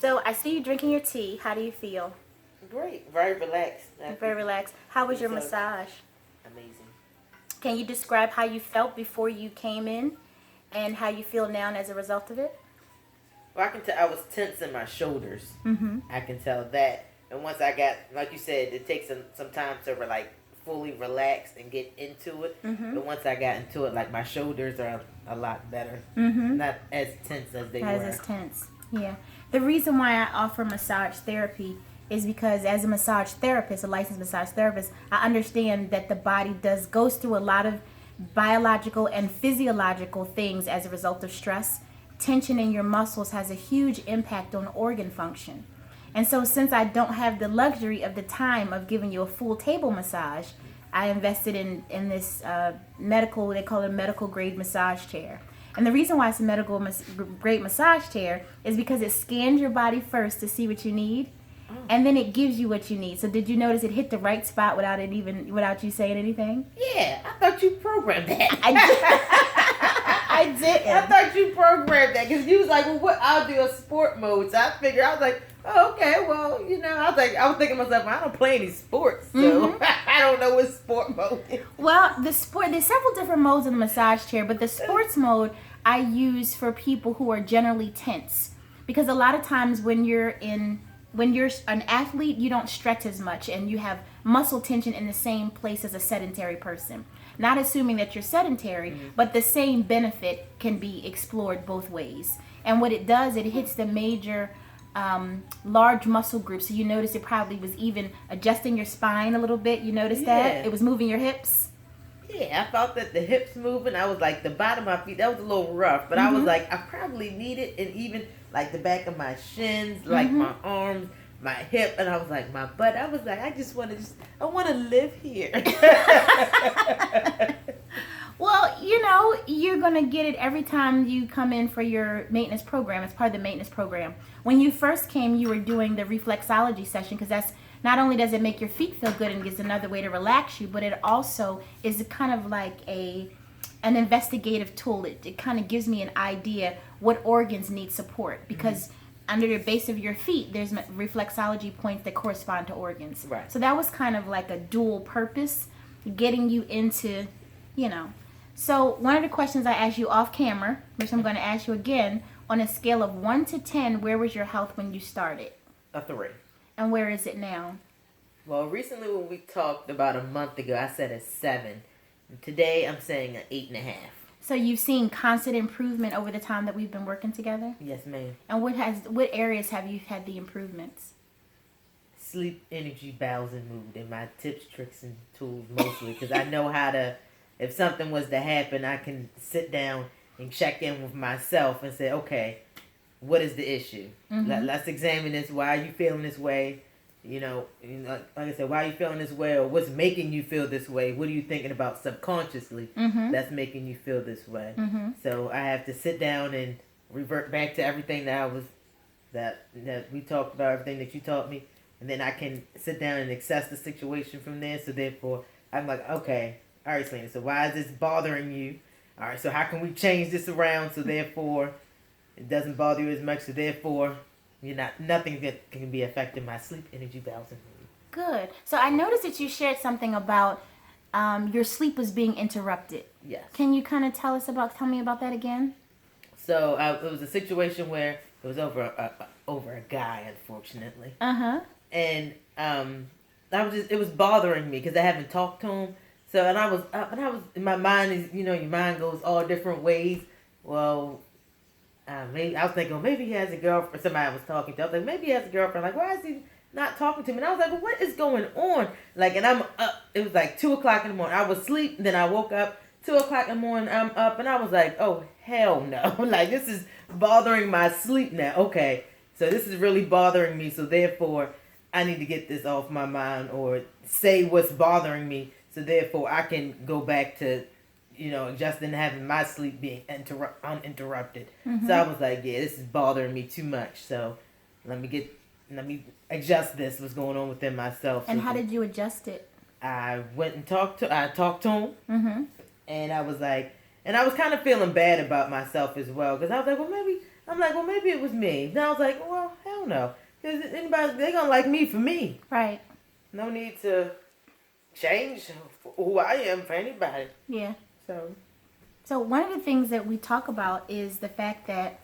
So I see you drinking your tea. How do you feel? Great. Very relaxed. Very relaxed. How was your massage? Amazing. Can you describe how you felt before you came in and how you feel now as a result of it? Well, I can tell I was tense in my shoulders. Mm-hmm. I can tell that. And once I got, like you said, it takes some time to fully relax and get into it. Mm-hmm. But once I got into it, like my shoulders are a lot better. Mm-hmm. Not as tense as they were. As tense. Yeah. The reason why I offer massage therapy is because as a massage therapist, a licensed massage therapist, I understand that the body goes through a lot of biological and physiological things as a result of stress. Tension in your muscles has a huge impact on organ function. And so since I don't have the luxury of the time of giving you a full table massage, I invested in this medical, they call it a medical grade massage chair. And the reason why it's a medical grade massage chair is because it scans your body first to see what you need. And then it gives you what you need. So did you notice it hit the right spot without you saying anything? Yeah, I thought you programmed that. I did. I thought you programmed that because you was like, well, what? I'll do a sport mode. So I figured, I was like, oh, okay, well, I was thinking to myself, I don't play any sports, so I don't know what sport mode is. Well, there's several different modes in the massage chair, but the sports mode I use for people who are generally tense, because a lot of times when you're an athlete, you don't stretch as much and you have muscle tension in the same place as a sedentary person. Not assuming that you're sedentary, but the same benefit can be explored both ways. And what it does, it hits the major large muscle groups. So you notice it probably was even adjusting your spine a little bit. You noticed that? It was moving your hips? Yeah, I felt that the hips moving. I was like, the bottom of my feet, that was a little rough. But I was like, I probably need it. And even like the back of my shins, like my arms, my hip. And I was like, my butt. I was like, I want to live here. Well, you're going to get it every time you come in for your maintenance program. It's part of the maintenance program. When you first came, you were doing the reflexology session because that's not only does it make your feet feel good and gives another way to relax you, but it also is kind of like an investigative tool. It kind of gives me an idea what organs need support because under the base of your feet, there's reflexology points that correspond to organs. Right. So that was kind of like a dual purpose, getting you into, So one of the questions I asked you off camera, which I'm going to ask you again, on a scale of 1 to 10, where was your health when you started? A 3. And where is it now? Well, recently when we talked about a month ago, I said a 7. And today I'm saying an 8.5. So you've seen constant improvement over the time that we've been working together? Yes, ma'am. And what areas have you had the improvements? Sleep, energy, bowels, and mood, and my tips, tricks, and tools mostly, because I know how to, if something was to happen, I can sit down and check in with myself and say, okay, what is the issue? Let's examine this. Why are you feeling this way? Like I said, why are you feeling this way, or what's making you feel this way? What are you thinking about subconsciously that's making you feel this way? So I have to sit down and revert back to everything that we talked about, everything that you taught me, and then I can sit down and assess the situation from there. So therefore, I'm like, okay, all right, Selena, so why is this bothering you? All right, so how can we change this around so therefore it doesn't bother you as much, so therefore nothing that can be affecting my sleep, energy, bowels, and mood. Good. So I noticed that you shared something about your sleep was being interrupted. Yes. Can you kind of tell me about that again? So it was a situation where it was over a guy, unfortunately. And it was bothering me because I haven't talked to him. So and I was up, and I was in my mind is your mind goes all different ways. Well. Maybe I was thinking, well, maybe he has a girlfriend. Somebody I was talking to, I was like, maybe he has a girlfriend. Like, why is he not talking to me? And I was like, well, what is going on? Like, and I'm up. It was like 2:00 in the morning. I was asleep, and then I woke up 2:00 in the morning. I'm up, and I was like, oh hell no! Like, this is bothering my sleep now. Okay, so this is really bothering me. So therefore, I need to get this off my mind or say what's bothering me. So therefore, I can go back to. Just in having my sleep being uninterrupted. So I was like, yeah, this is bothering me too much. So let me adjust this, what's going on within myself. And how did you adjust it? I went and talked to him. And I was like, and I was kind of feeling bad about myself as well. Because I was like, well, maybe it was me. Then I was like, well, hell Hell no. Because anybody, they're going to like me for me. Right. No need to change who I am for anybody. Yeah. So one of the things that we talk about is the fact that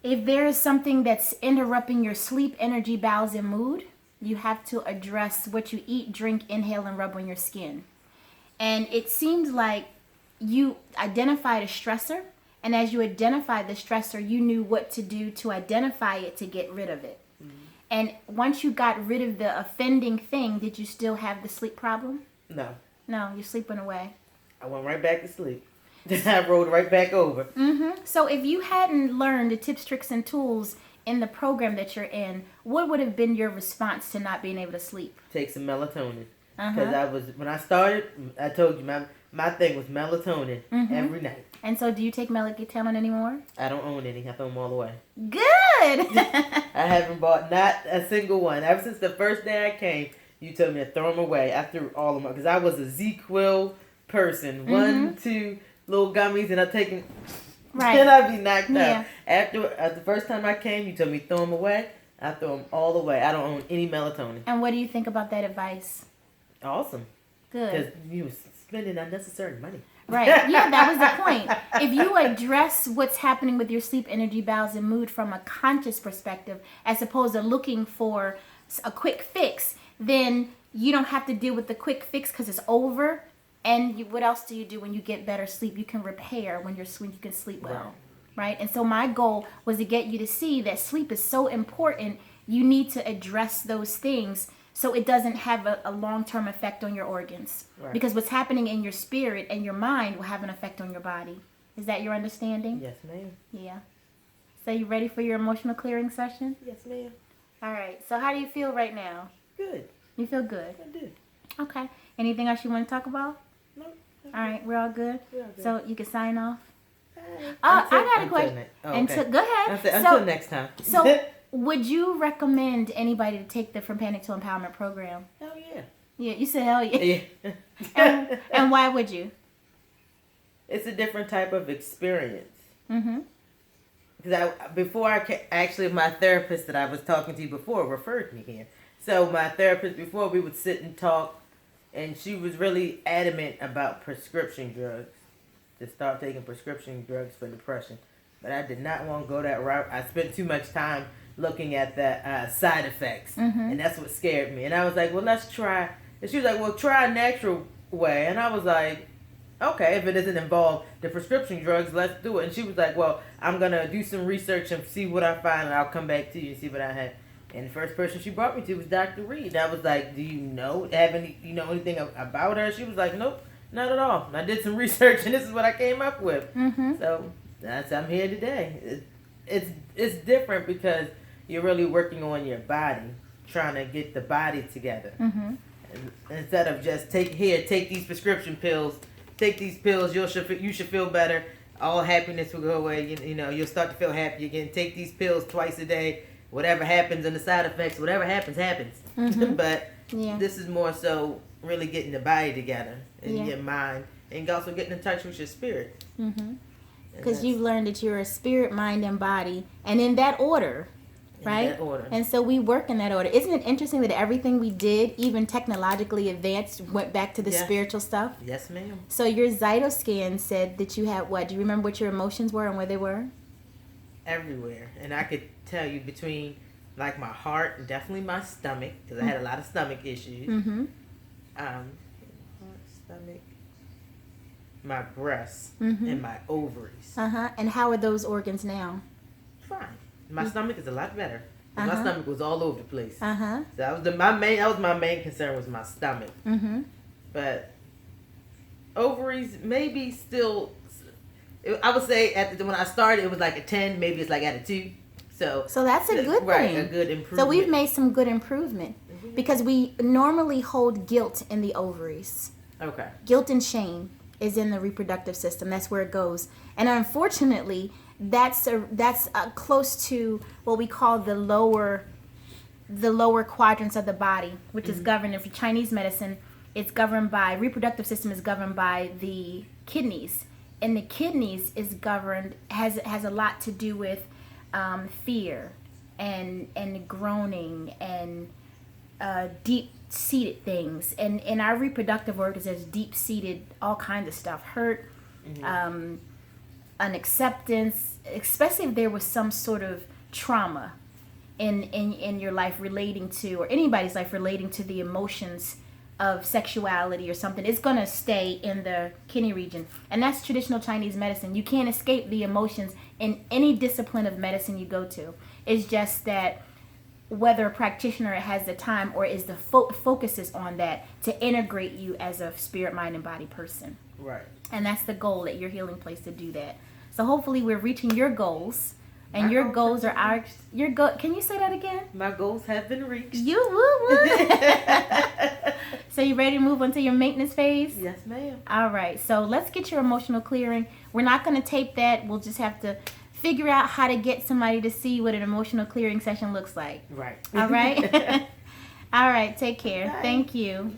if there is something that's interrupting your sleep, energy, bowels, and mood, you have to address what you eat, drink, inhale, and rub on your skin. And it seems like you identified a stressor, and as you identified the stressor, you knew what to do to identify it to get rid of it. Mm-hmm. And once you got rid of the offending thing, did you still have the sleep problem? No. No, you're sleeping away. I went right back to sleep. I rolled right back over. Mm-hmm. So if you hadn't learned the tips, tricks, and tools in the program that you're in, what would have been your response to not being able to sleep? Take some melatonin. Because when I started, I told you my thing was melatonin every night. And so do you take melatonin anymore? I don't own any. I throw them all away. Good! I haven't bought not a single one. Ever since the first day I came, you told me to throw them away. I threw all of them because I was a Z-Quil person. 1, 2 little gummies, and I take them. Right. Then I'd be knocked out. After the first time I came, you told me throw them away. I throw them all away. I don't own any melatonin. And what do you think about that advice? Awesome. Good. Because you was spending unnecessary money. Right. Yeah, that was the point. If you address what's happening with your sleep, energy, bowels, and mood from a conscious perspective, as opposed to looking for a quick fix, then you don't have to deal with the quick fix because it's over. And what else do you do when you get better sleep? You can repair when you can sleep well. Right. And so my goal was to get you to see that sleep is so important. You need to address those things so it doesn't have a long-term effect on your organs. Right. Because what's happening in your spirit and your mind will have an effect on your body. Is that your understanding? Yes, ma'am. Yeah. So you ready for your emotional clearing session? Yes, ma'am. All right. So how do you feel right now? Good. You feel good? I do. Okay. Anything else you want to talk about? No. All right. We're all good? We're all good. So you can sign off? I got a question. Go ahead. Until next time. So would you recommend anybody to take the From Panic to Empowerment program? Hell yeah. Yeah, you said hell yeah. Yeah. and why would you? It's a different type of experience. Mm-hmm. Because actually my therapist that I was talking to before referred me here. So my therapist before, we would sit and talk, and she was really adamant about prescription drugs. To start taking prescription drugs for depression. But I did not want to go that route. I spent too much time looking at the side effects. And that's what scared me. And I was like, well, let's try. And she was like, well, try a natural way. And I was like, okay, if it doesn't involve the prescription drugs, let's do it. And she was like, well, I'm going to do some research and see what I find, and I'll come back to you and see what I have. And the first person she brought me to was Dr. Reid. I was like, do you know anything about her? She was like, nope. Not at all. I did some research, and this is what I came up with. So I'm here today. It's different because you're really working on your body, trying to get the body together. And instead of just take these prescription pills. Take these pills. You should feel better. All happiness will go away. You'll start to feel happy again. Take these pills twice a day. Whatever happens and the side effects, whatever happens. But this is more so really getting the body together and your mind, and also getting in touch with your spirit. Because you've learned that you're a spirit, mind, and body, and in that order, right? In that order. And so we work in that order. Isn't it interesting that everything we did, even technologically advanced, went back to the spiritual stuff? Yes, ma'am. So your Zyto scan said that you had what? Do you remember what your emotions were and where they were? Everywhere. And I could tell you between like my heart and definitely my stomach, because I had a lot of stomach issues. Heart, stomach, my breasts, and my ovaries. And how are those organs now? Fine. My stomach is a lot better. My stomach was all over the place. So that was my main concern was my stomach. But ovaries maybe still. I would say when I started it was like a 10. Maybe it's like at a 2. So that's a good thing. Right, a good improvement. So we've made some good improvement. Because we normally hold guilt in the ovaries. Okay. Guilt and shame is in the reproductive system. That's where it goes. And unfortunately, that's close to what we call the lower quadrants of the body, which is governed, if Chinese medicine, it's governed by, reproductive system is governed by the kidneys. And the kidneys is governed, has a lot to do with fear, and groaning and deep-seated things. And in our reproductive organs, there's deep-seated all kinds of stuff. Hurt, unacceptance, especially if there was some sort of trauma in your life relating to, or anybody's life relating to the emotions of sexuality or something. It's going to stay in the kidney region. And that's traditional Chinese medicine. You can't escape the emotions in any discipline of medicine you go to. It's just that whether a practitioner has the time or is the focuses on that to integrate you as a spirit, mind, and body person. Right. And that's the goal at your healing place, to do that. So hopefully we're reaching your goals. And your goals are our... Can you say that again? My goals have been reached. You woo. So you ready to move on to your maintenance phase? Yes, ma'am. All right. So let's get your emotional clearing. We're not going to tape that. We'll just have to figure out how to get somebody to see what an emotional clearing session looks like. Right. All right? All right. Take care. Bye. Thank you.